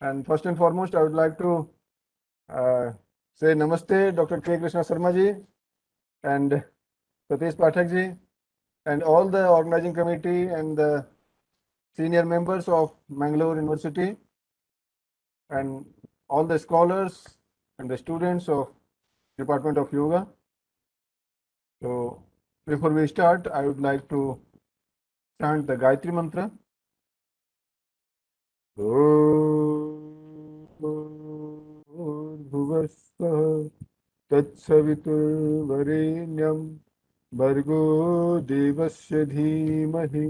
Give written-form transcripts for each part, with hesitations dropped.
And first and foremost, I would like to uh, say Namaste, Dr. K. Krishna Sharma ji and Satish Pathak ji, and all the organizing committee and the senior members of Mangalore University, and all the scholars and the students of Department of Yoga. So, before we start, I would like to chant the Gayatri Mantra. Bhuvasvaha तत्सवितुर्वरेण्यं भर्गो देवस्य धीमहि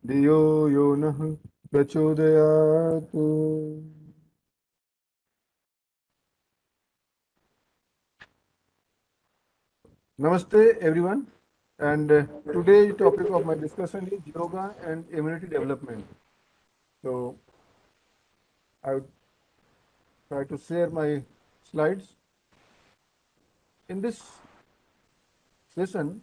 धियो यो नः प्रचोदयात्. Namaste everyone, and today's topic of my discussion is yoga and immunity development. So I would try to share my slides. In this session,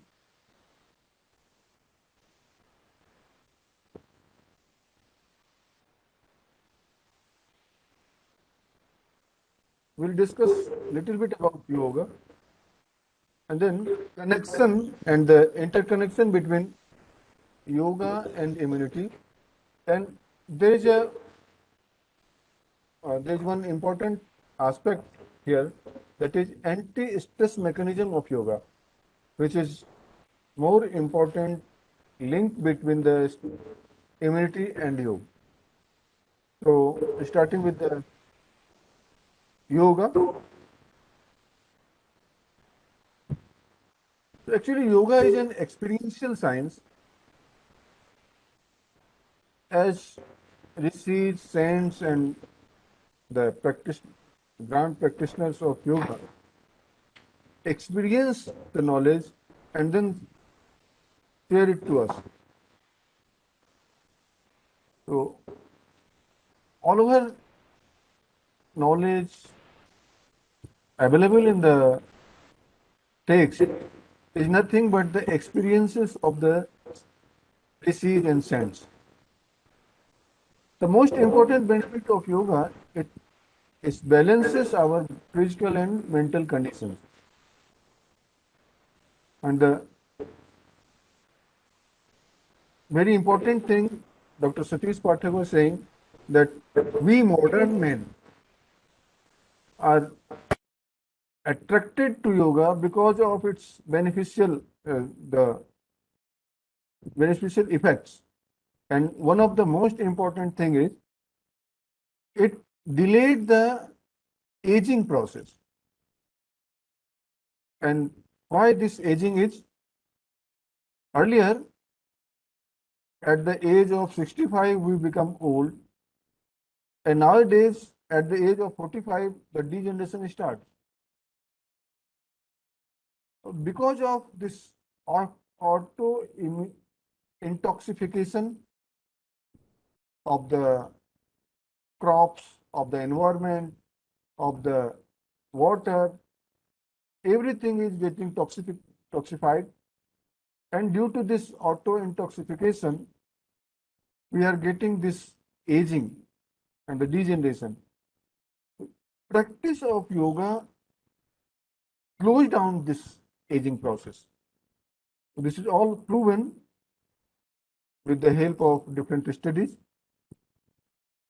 we'll discuss a little bit about yoga and then connection and the interconnection between yoga and immunity. And there is a there is one important aspect here, that is anti-stress mechanism of yoga, which is more important link between the immunity and yoga. So starting with the yoga. Actually, yoga is an experiential science, as rishis, saints, and the grand practitioners of yoga experience the knowledge and then share it to us. So, all our knowledge available in the text is nothing but the experiences of the rishis and saints. The most important benefit of yoga, it balances our physical and mental conditions. And the very important thing Dr. Satish Pathak was saying, that we modern men are attracted to yoga because of its the beneficial effects. And one of the most important thing is it delayed the aging process. And why this aging is, earlier at the age of 65 we become old, and nowadays at the age of 45 the degeneration starts. Because of this auto intoxication of the crops, of the environment, of the water, everything is getting toxified. And due to this auto intoxication, we are getting this aging and the degeneration. Practice of yoga slows down this aging process. This is all proven with the help of different studies.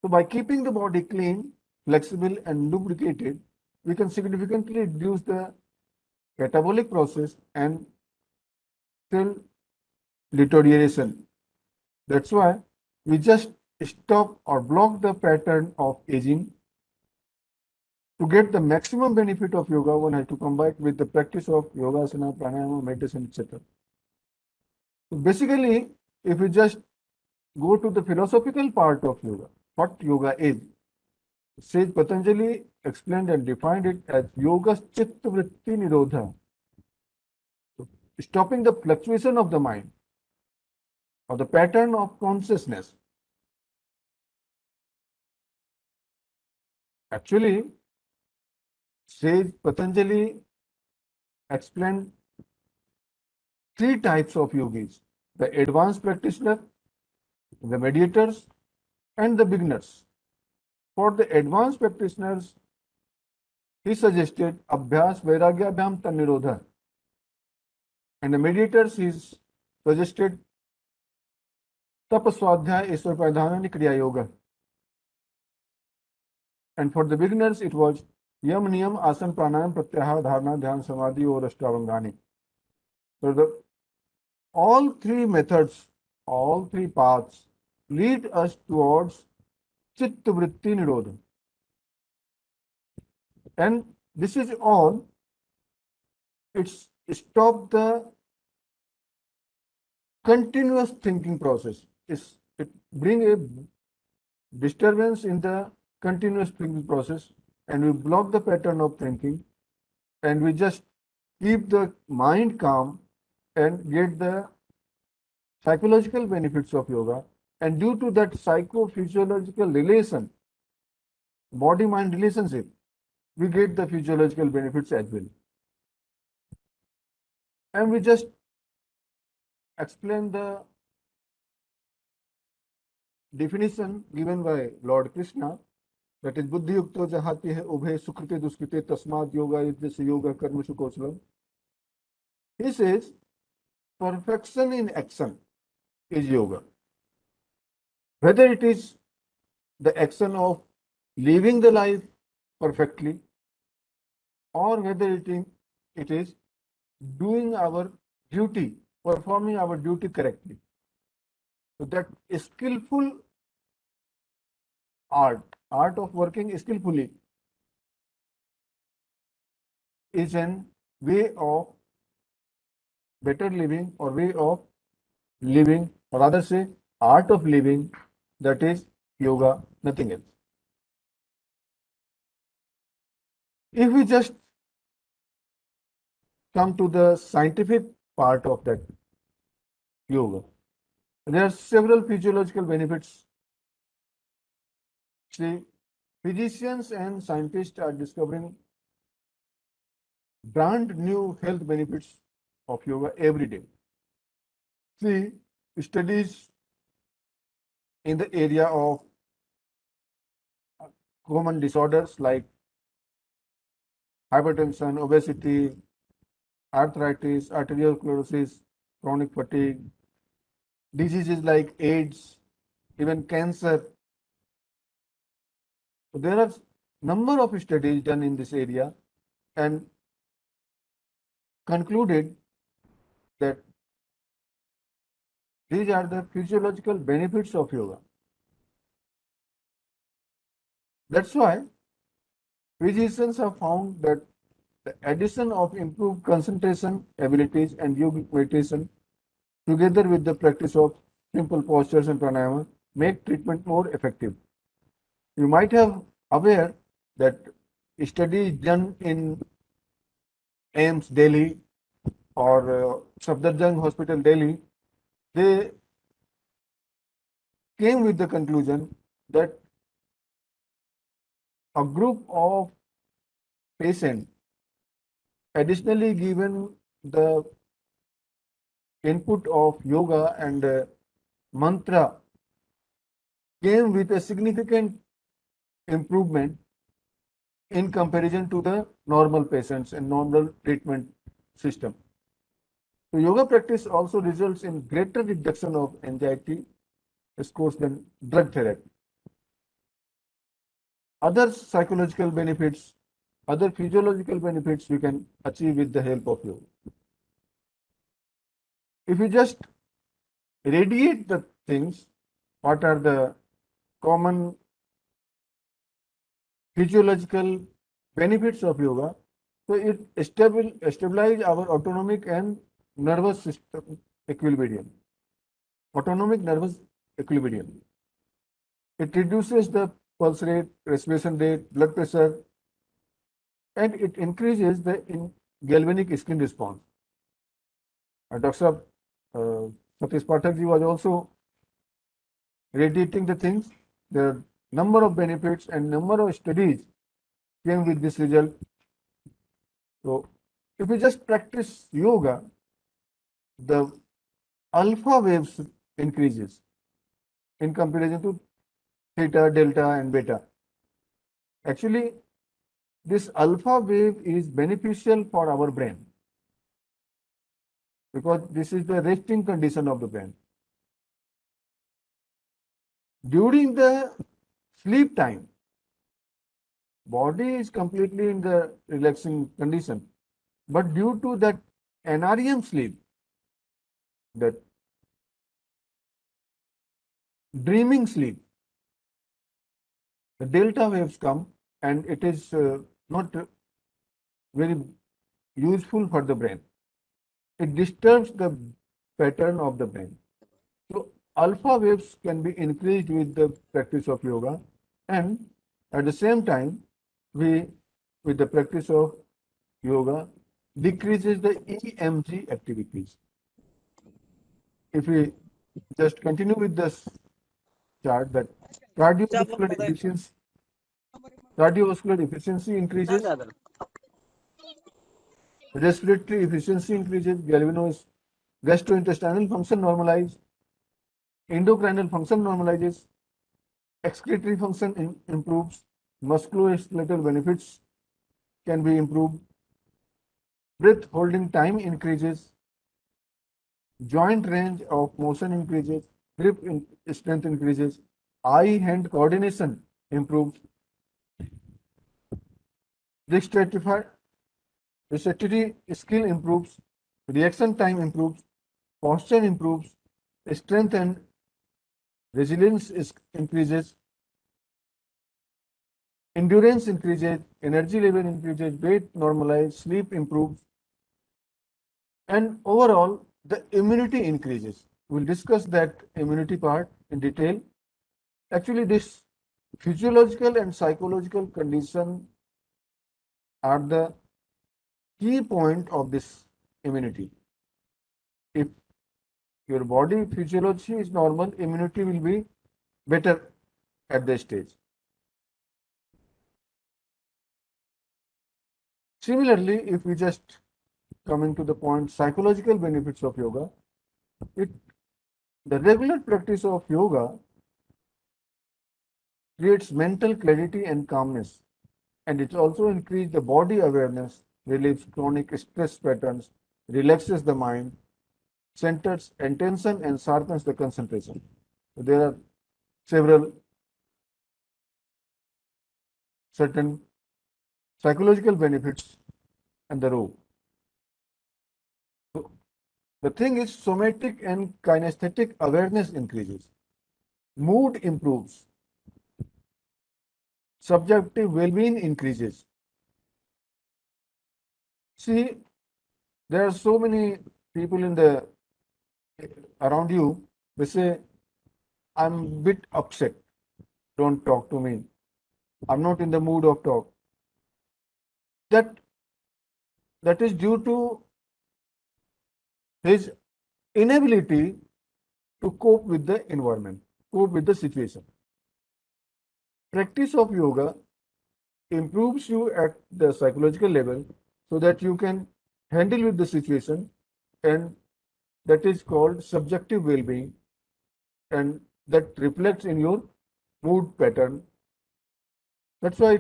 So by keeping the body clean, flexible, and lubricated, we can significantly reduce the catabolic process and cell deterioration. That's why we just stop or block the pattern of aging. To get the maximum benefit of yoga, one has to combine with the practice of yoga, asana, pranayama, meditation, etc. So basically, if we just go to the philosophical part of yoga, what yoga is, Sage Patanjali explained and defined it as yoga chitta vritti nirodha, stopping the fluctuation of the mind or the pattern of consciousness. Actually, Sage Patanjali explained three types of yogis: the advanced practitioner, the mediators, and the beginners. for the advanced practitioners, he suggested Abhyas Vairagyabhyam Tanirodha. And the meditators, he suggested Tapaswadhyaya Iswar Pradhana Kriya Yoga. And for the beginners, it was Yam Niyam Asan Pranayam Pratyahar Dharana Dhyan Samadhi or Ashtavangani. So all three methods, all three paths lead us towards Chitta Vritti Nirodha. And this is all, it's stop the continuous thinking process. It bring a disturbance in the continuous thinking process, and we block the pattern of thinking, and we just keep the mind calm and get the psychological benefits of yoga. And due to that psychophysiological relation, body mind relationship, we get the physiological benefits as well. And we just explain the definition given by Lord Krishna, that is buddhi yukto jahati hai ubhe sukrite duskrite tasmat yoga is yoga karmashu kausalam. He says perfection in action is yoga. Whether it is the action of living the life perfectly, or whether it is doing our duty, performing our duty correctly. So that skillful art of working skillfully is an way of better living, or way of living, or rather say art of living, that is yoga, nothing else. If we just come to the scientific part of that yoga, there are several physiological benefits. See, physicians and scientists are discovering brand new health benefits of yoga every day. See, studies in the area of common disorders like hypertension, obesity, arthritis, arteriosclerosis, chronic fatigue, diseases like AIDS, even cancer. So there are number of studies done in this area and concluded that these are the physiological benefits of yoga. That's why physicians have found that the addition of improved concentration abilities and yogic meditation together with the practice of simple postures and pranayama make treatment more effective. You might have aware that studies done in AIMS Delhi or Safdarjung Hospital Delhi, they came with the conclusion that a group of patients additionally given the input of yoga and mantra came with a significant improvement in comparison to the normal patients and normal treatment system. So yoga practice also results in greater reduction of anxiety scores than drug therapy. Other psychological benefits, other physiological benefits we can achieve with the help of yoga. If you just radiate the things, what are the common physiological benefits of yoga? So it stabilize our autonomic and nervous system equilibrium. Autonomic nervous equilibrium. It reduces the pulse rate, respiration rate, blood pressure, and it increases the galvanic skin response. Dr. Satish Pathak ji was also radiating the things. There are number of benefits and number of studies came with this result. So if we just practice yoga, the alpha waves increases in comparison to theta, delta, and beta. Actually, this alpha wave is beneficial for our brain because this is the resting condition of the brain. During the sleep time, body is completely in the relaxing condition. But due to that NREM sleep, that dreaming sleep, the delta waves come and it is not very useful for the brain. It disturbs the pattern of the brain. So alpha waves can be increased with the practice of yoga, and at the same time, we, with the practice of yoga, decreases the EMG activities. If we just continue with this chart, that cardiovascular efficiency, cardiovascular efficiency increases, respiratory efficiency increases, gastrointestinal function normalizes, endocrinal function normalizes, excretory function improves, musculoskeletal benefits can be improved, breath holding time increases, joint range of motion increases, grip strength increases, eye-hand coordination improves, dexterity skill improves, reaction time improves, posture improves, strength and resilience increases, endurance increases, energy level increases, weight normalizes, sleep improves, and overall the immunity increases. We'll discuss that immunity part in detail. Actually, this physiological and psychological condition are the key point of this immunity. If your body physiology is normal, immunity will be better at this stage. Similarly, if we just coming to the point psychological benefits of yoga, it the regular practice of yoga creates mental clarity and calmness, and it also increases the body awareness, relieves chronic stress patterns, relaxes the mind, centers attention, and sharpens the concentration. So there are several certain psychological benefits and the role. So the thing is, somatic and kinesthetic awareness increases, mood improves, subjective well-being increases. See, there are so many people in the around you. They say, "I'm a bit upset. Don't talk to me. I'm not in the mood of talk." That that is due to his inability to cope with the environment, cope with the situation. Practice of yoga improves you at the psychological level so that you can handle with the situation, and that is called subjective well-being, and that reflects in your mood pattern. That's why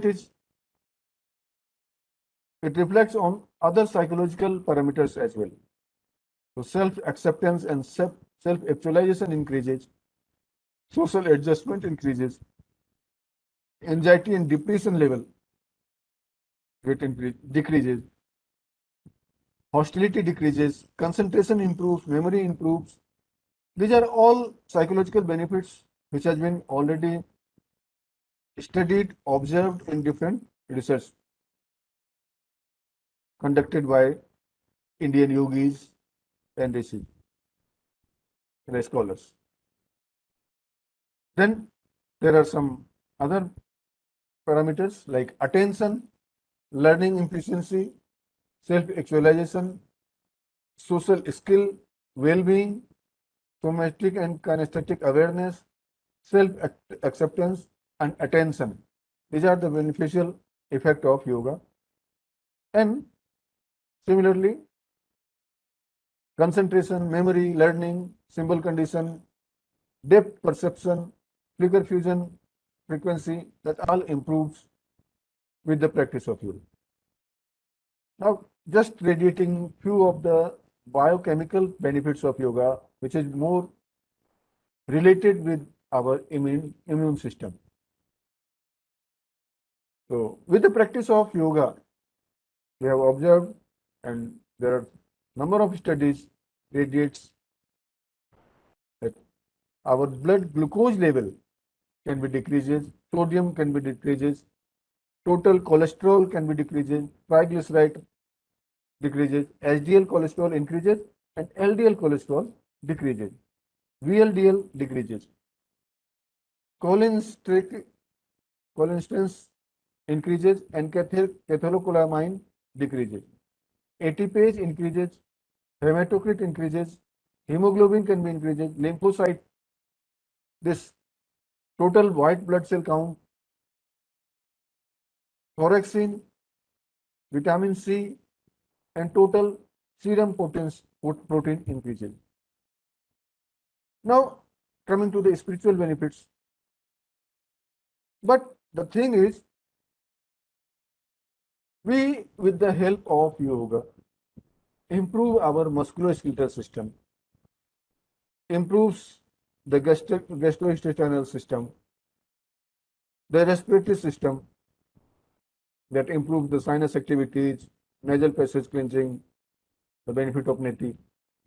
it reflects on other psychological parameters as well. So self-acceptance and self-actualization increases, social adjustment increases, anxiety and depression level decreases, hostility decreases, concentration improves, memory improves. These are all psychological benefits which has been already studied, observed in different research conducted by Indian yogis and rishis, the scholars. Then there are some other parameters like attention, learning efficiency, self-actualization, social skill, well-being, somatic and kinesthetic awareness, self-acceptance, and attention. These are the beneficial effect of yoga. And similarly, concentration, memory, learning, symbol condition, depth perception, flicker fusion frequency, that all improves with the practice of yoga. Now, just radiating few of the biochemical benefits of yoga, which is more related with our immune system. So, with the practice of yoga, we have observed, and there are number of studies radiates that our blood glucose level can be decreases, sodium can be decreases, total cholesterol can be decreases, triglyceride decreases, HDL cholesterol increases, and LDL cholesterol decreases, VLDL decreases, cholesterol increases, and cathephylamine decreases, ATPase increases, hematocrit increases, hemoglobin can be increases, lymphocyte, this total white blood cell count, thorexin, vitamin C, and total serum protein increases. Now, coming to the spiritual benefits. But the thing is, we, with the help of yoga, improve our musculoskeletal system, improves the gastrointestinal system, the respiratory system, that improves the sinus activities, nasal passage cleansing, the benefit of neti,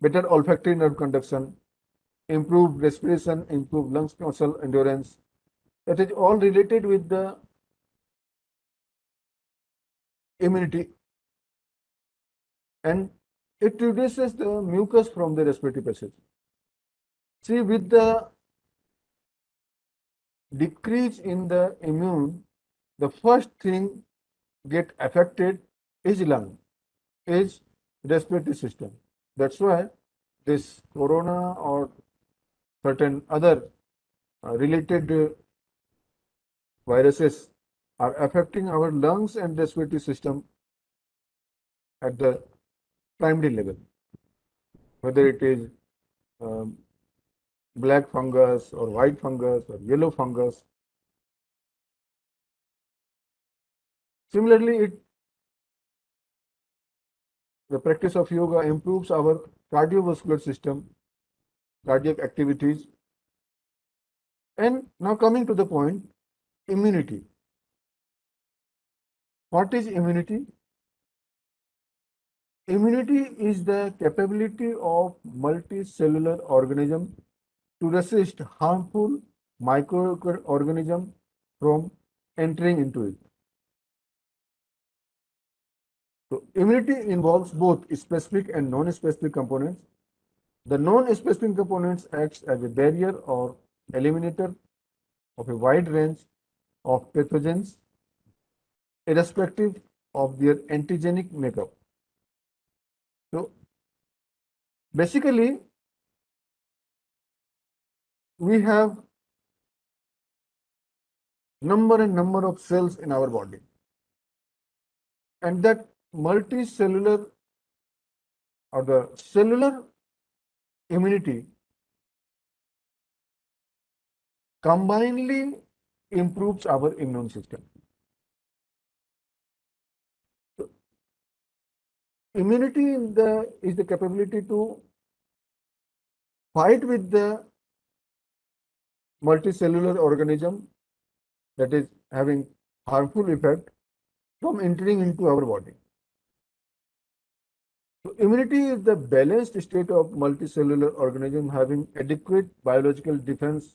better olfactory nerve conduction, improved respiration, improved lungs muscle endurance. That is all related with the immunity, and it reduces the mucus from the respiratory passage. See, with the decrease in the immune, the first thing get affected is lung, is respiratory system. That's why this corona or certain other related viruses are affecting our lungs and respiratory system at the primary level, whether it is um, black fungus or white fungus or yellow fungus. Similarly, the practice of yoga improves our cardiovascular system, cardiac activities. And now coming to the point, immunity. What is immunity? Immunity is the capability of multicellular organism to resist harmful microorganisms from entering into it. So immunity involves both specific and non-specific components. The non-specific components acts as a barrier or eliminator of a wide range of pathogens, irrespective of their antigenic makeup. So basically, we have number of cells in our body, and that multicellular or the cellular immunity combinedly improves our immune system. So immunity is the capability to fight with the multicellular organism that is having harmful effect from entering into our body. So immunity is the balanced state of multicellular organism having adequate biological defense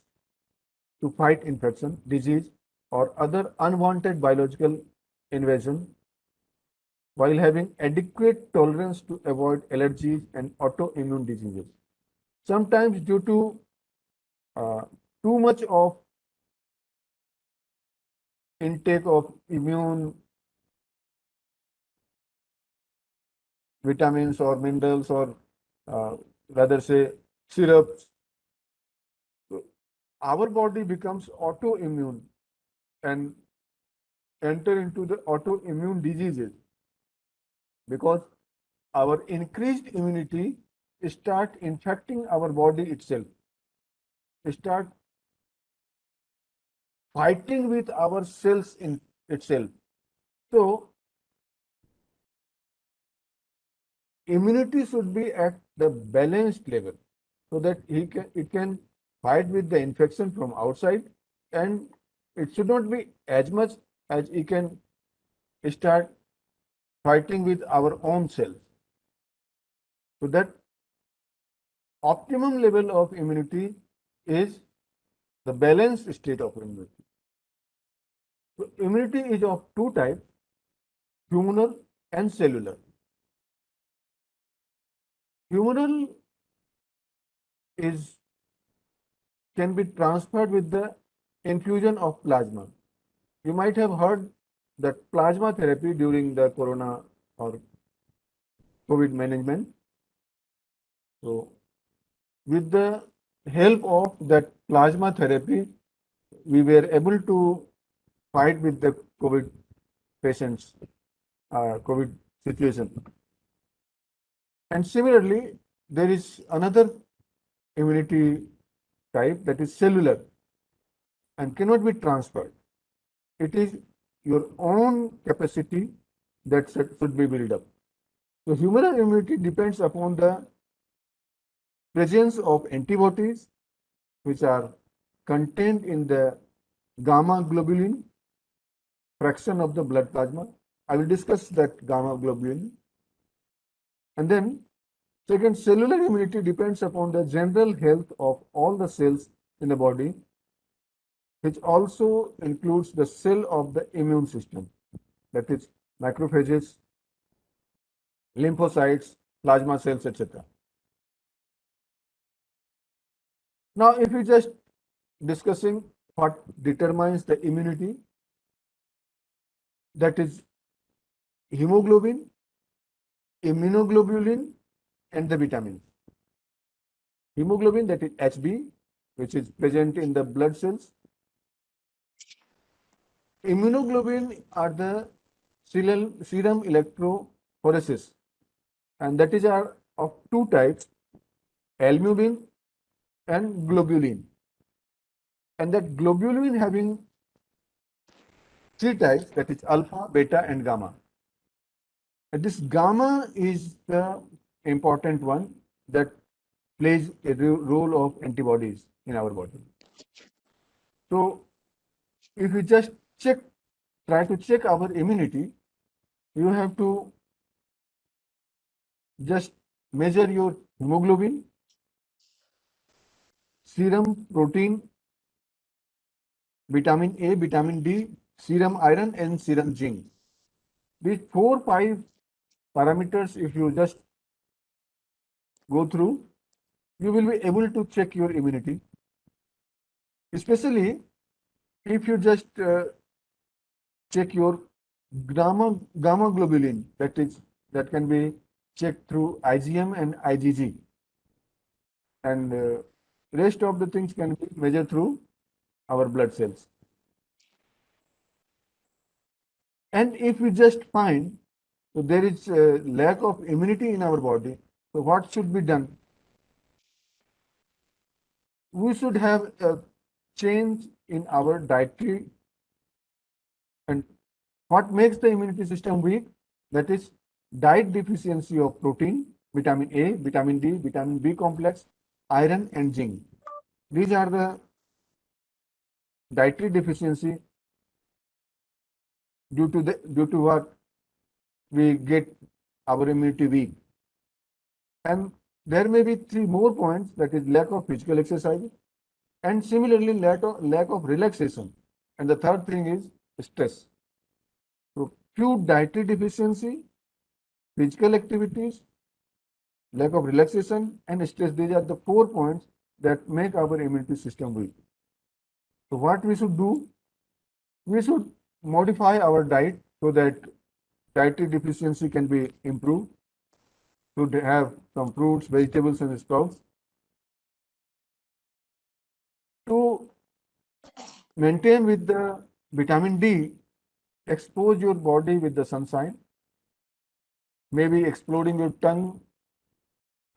to fight infection, disease, or other unwanted biological invasion, while having adequate tolerance to avoid allergies and autoimmune diseases. Sometimes due to uh, too much of intake of immune vitamins or minerals or rather say syrups, our body becomes autoimmune and enter into the autoimmune diseases because our increased immunity start infecting our body itself, start fighting with our cells in itself. So immunity should be at the balanced level so that it can fight with the infection from outside, and it should not be as much as it can start fighting with our own cells. So that optimum level of immunity is the balanced state of immunity. So immunity is of two types, humoral and cellular. Humoral is can be transferred with the infusion of plasma. You might have heard that plasma therapy during the corona or COVID management. So with the help of that plasma therapy, we were able to fight with the COVID patients, COVID situation. And similarly, there is another immunity type that is cellular and cannot be transferred. It is your own capacity that should be built up. So humoral immunity depends upon the presence of antibodies which are contained in the gamma globulin fraction of the blood plasma. I will discuss that gamma globulin. And then second, cellular immunity depends upon the general health of all the cells in the body, which also includes the cell of the immune system, that is macrophages, lymphocytes, plasma cells, etc. Now, if we just discussing what determines the immunity, that is hemoglobin, immunoglobulin, and the vitamins. Hemoglobin, that is Hb, which is present in the blood cells. Immunoglobulin are the serum electrophoresis, and that is are of two types, albumin and globulin. And that globulin having three types, that is alpha, beta, and gamma. And this gamma is the important one that plays a role of antibodies in our body. So if you just try to check our immunity, you have to just measure your hemoglobin, serum protein, vitamin A, vitamin D, serum iron, and serum zinc. These 4-5 parameters, if you just go through, you will be able to check your immunity. Especially if you just check your gamma globulin, that can be checked through IgM and IgG, and rest of the things can be measured through our blood cells. And if we just find so there is a lack of immunity in our body, so what should be done? We should have a change in our dietary, and what makes the immunity system weak? That is diet deficiency of protein, vitamin A, vitamin D, vitamin B complex, iron, and zinc. These are the dietary deficiency due to what we get our immunity weak. And there may be three more points, that is lack of physical exercise, and similarly lack of relaxation. And the third thing is stress. So acute dietary deficiency, physical activities, lack of relaxation, and stress. These are the 4 points that make our immunity system weak. So what we should do? We should modify our diet so that dietary deficiency can be improved. Should have some fruits, vegetables, and sprouts. To maintain with the vitamin D, expose your body with the sunshine, maybe exploding your tongue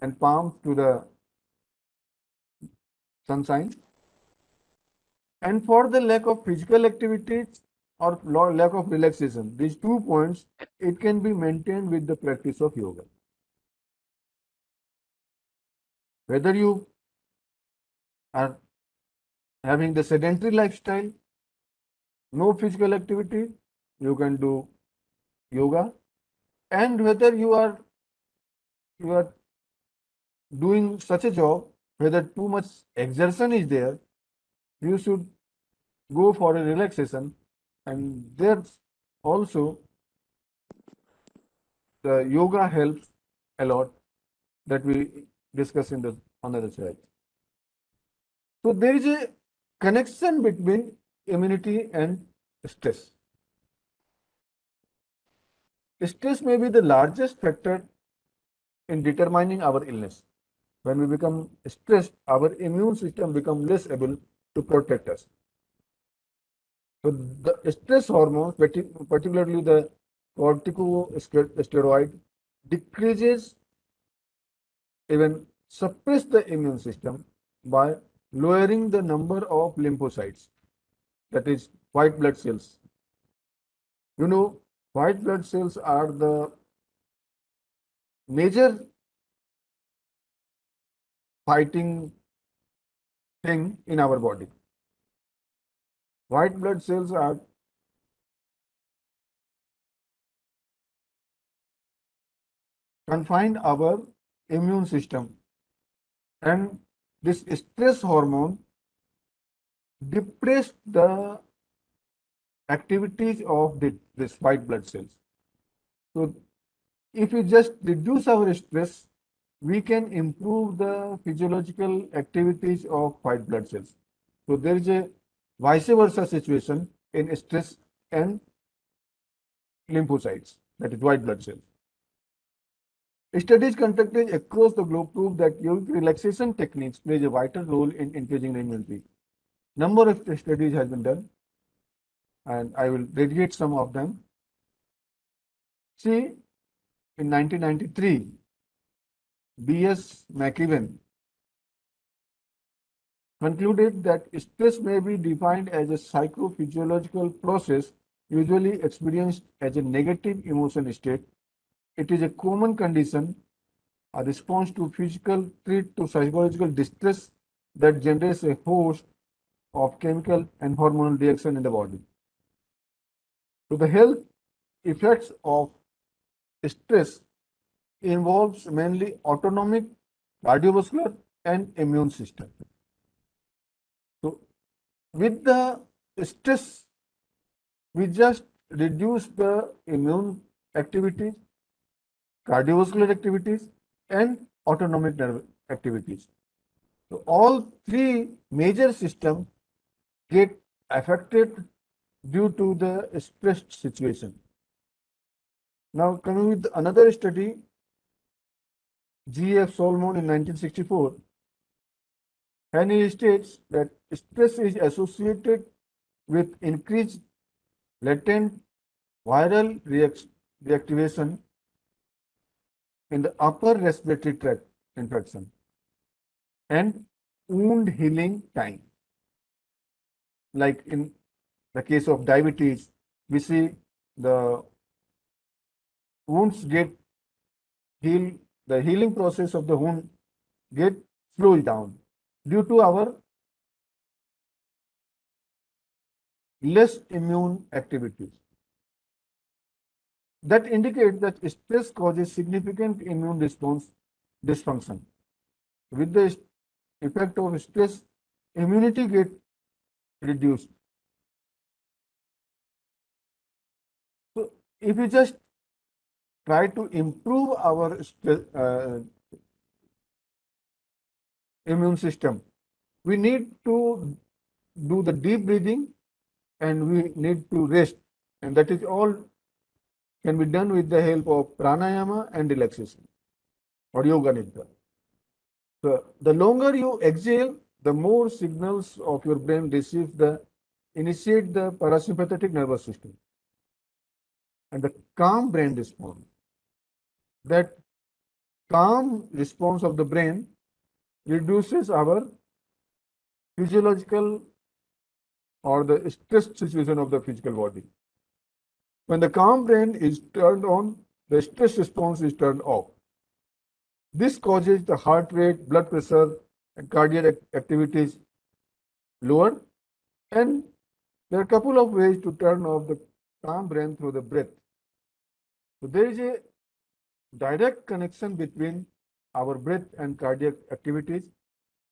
and palms to the sunshine. And for the lack of physical activities or lack of relaxation. These 2 points, it can be maintained with the practice of yoga. Whether you are having the sedentary lifestyle, no physical activity, you can do yoga. And whether you are doing such a job, whether too much exertion is there, you should go for a relaxation. And there's also the yoga helps a lot that we discuss in the another slide. So there is a connection between immunity and stress. Stress may be the largest factor in determining our illness. When we become stressed, our immune system becomes less able to protect us. So the stress hormone, particularly the corticosteroid, decreases, even suppress the immune system by lowering the number of lymphocytes, that is white blood cells. You know, white blood cells are the major fighting thing in our body. White blood cells are confined our immune system, and this stress hormone depressed the activities of this white blood cells. So if we just reduce our stress, we can improve the physiological activities of white blood cells. So there is a vice versa situation in stress and lymphocytes, that is white blood cells. Studies conducted across the globe prove that yogic relaxation techniques plays a vital role in increasing the immunity. Number of studies has been done, and I will dedicate some of them. See, in 1993, B.S. McEwen concluded that stress may be defined as a psychophysiological process usually experienced as a negative emotion state. It is a common condition, a response to physical threat to psychological distress that generates a host of chemical and hormonal reaction in the body. So the health effects of stress involves mainly autonomic, cardiovascular, and immune system. So with the stress, we just reduce the immune activities, cardiovascular activities, and autonomic nerve activities. So all three major systems get affected due to the stressed situation. Now coming with another study, G.F. Solomon in 1964, and he states that stress is associated with increased latent viral reactivation in the upper respiratory tract infection and wound healing time. Like in the case of diabetes, we see the wounds get healed, the healing process of the wound get slows down due to our less immune activities. That indicates that stress causes significant immune response dysfunction. With the effect of stress, immunity gets reduced. So if we just try to improve our immune system, we need to do the deep breathing and we need to rest. And that is all can be done with the help of pranayama and relaxation or yoga nidra. So the longer you exhale, the more signals of your brain receive the initiate the parasympathetic nervous system and the calm brain response. That calm response of the brain reduces our physiological or the stressed situation of the physical body. When the calm brain is turned on, the stress response is turned off. This causes the heart rate, blood pressure, and cardiac activities lower. And there are a couple of ways to turn off the calm brain through the breath. So there is a direct connection between our breath and cardiac activities.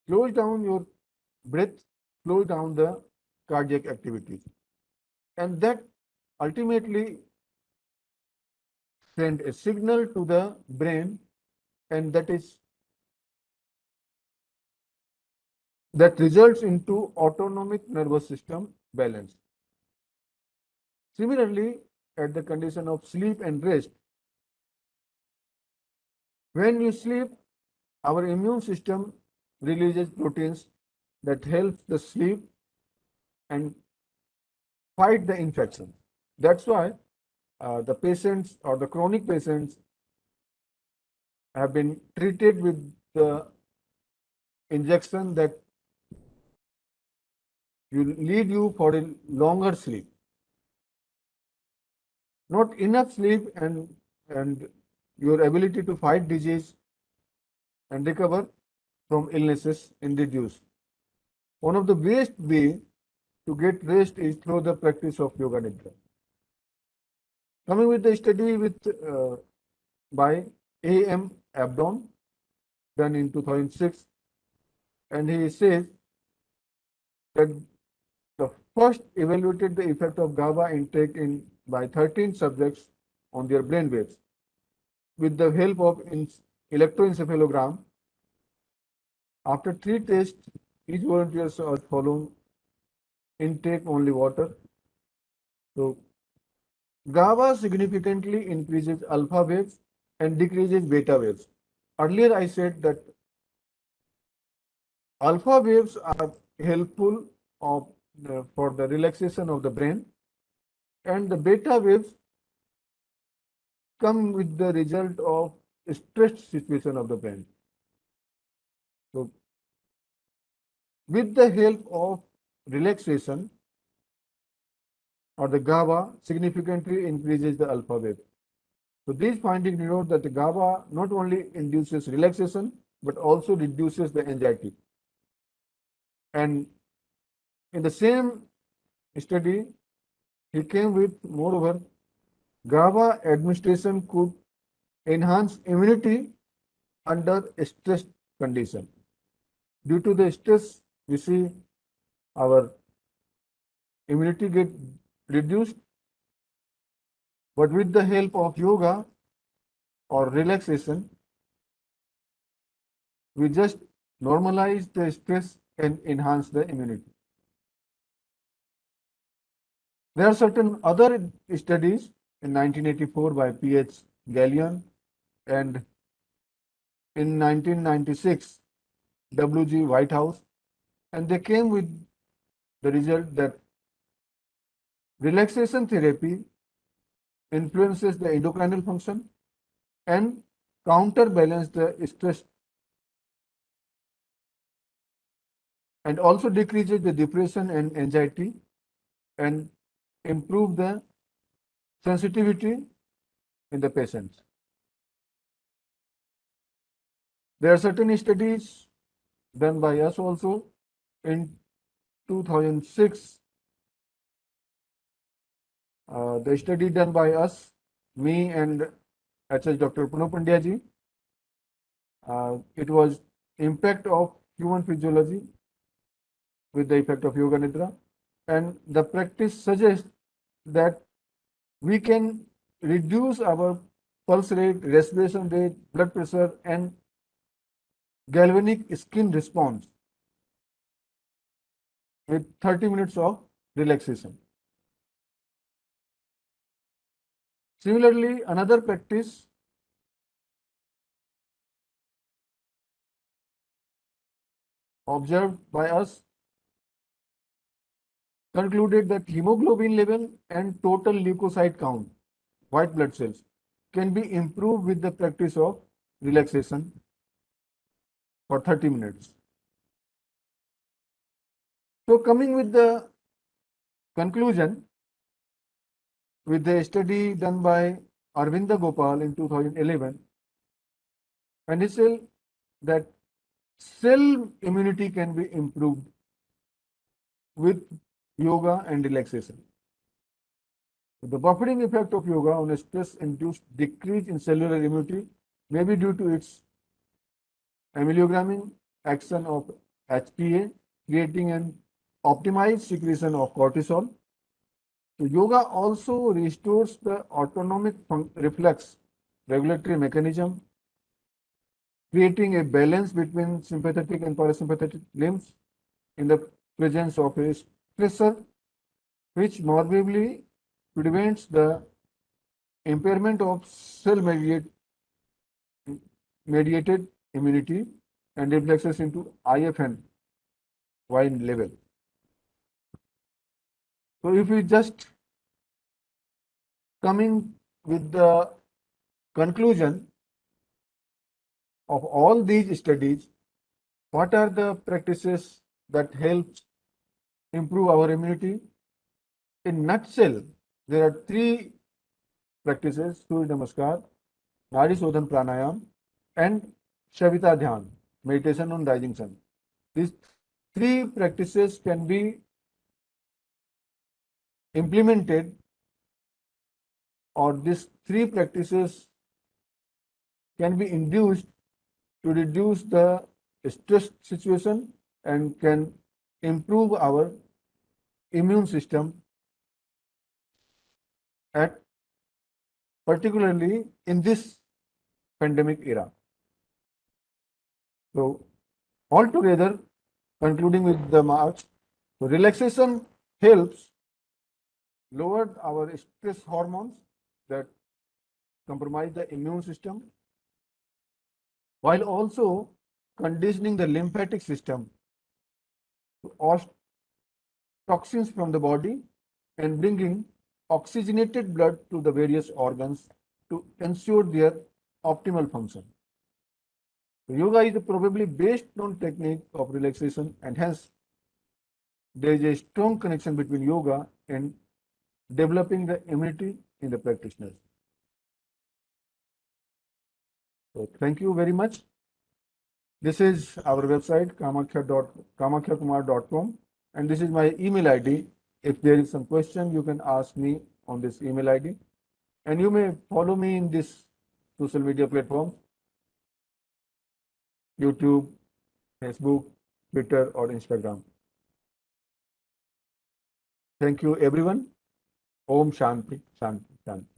Slow down your breath, slow down the cardiac activities. And that ultimately send a signal to the brain, and that results into autonomic nervous system balance. Similarly, at the condition of sleep and rest, when you sleep, our immune system releases proteins that help the sleep and fight the infection. That's why the patients or the chronic patients have been treated with the injection that will lead you for a longer sleep. Not enough sleep and your ability to fight disease and recover from illnesses is reduced. One of the best way to get rest is through the practice of yoga nidra. Coming with the study by A.M. Abdon, done in 2006, and he says that the first evaluated the effect of GABA intake in by 13 subjects on their brain waves with the help of electroencephalogram. After 3 tests, each volunteer was following intake only water. So GABA significantly increases alpha waves and decreases beta waves. Earlier I said that alpha waves are helpful for the relaxation of the brain, and the beta waves come with the result of stressed situation of the brain. So with the help of relaxation, or the GABA significantly increases the alpha wave. So these findings denote that the GABA not only induces relaxation but also reduces the anxiety. And in the same study, he came with, moreover, GABA administration could enhance immunity under stress condition. Due to the stress, we see our immunity get reduced, but with the help of yoga or relaxation, we just normalize the stress and enhance the immunity. There are certain other studies in 1984 by P.H. Gallion and in 1996 W.G. Whitehouse, and they came with the result that relaxation therapy influences the endocrinal function and counterbalance the stress and also decreases the depression and anxiety and improve the sensitivity in the patients. There are certain studies done by us also in 2006. The study done by us, me and H.H. Dr. Puno Pandya ji. It was impact of human physiology with the effect of yoga nidra, and the practice suggests that we can reduce our pulse rate, respiration rate, blood pressure, and galvanic skin response with 30 minutes of relaxation. Similarly, another practice observed by us concluded that hemoglobin level and total leukocyte count, white blood cells, can be improved with the practice of relaxation for 30 minutes. So coming with the conclusion, with a study done by Arvinda Gopal in 2011, and he said that cell immunity can be improved with yoga and relaxation. The buffering effect of yoga on a stress-induced decrease in cellular immunity may be due to its ameliorating action of HPA, creating an optimized secretion of cortisol. So yoga also restores the autonomic reflex regulatory mechanism, creating a balance between sympathetic and parasympathetic limbs in the presence of a stressor, which morbidly prevents the impairment of cell mediated immunity and reflexes into IFN wide level. So if we just coming with the conclusion of all these studies, what are the practices that help improve our immunity? In nutshell, there are three practices: Surya Namaskar, Nadi Shodhan Pranayam, and Shavita Dhyan, meditation on rising sun. These three practices can be implemented, or these three practices can be induced to reduce the stress situation and can improve our immune system, at particularly in this pandemic era. So altogether, concluding with the march, so relaxation helps lower our stress hormones that compromise the immune system, while also conditioning the lymphatic system to wash toxins from the body and bringing oxygenated blood to the various organs to ensure their optimal function. Yoga is probably based on technique of relaxation, and hence there is a strong connection between yoga and developing the immunity in the practitioners. So thank you very much. This is our website, kamakhyakumar.com, and this is my email ID. If there is some question, you can ask me on this email ID, and you may follow me in this social media platform: YouTube, Facebook, Twitter, or Instagram. Thank you, everyone. Om Shanti, Shanti, Shanti.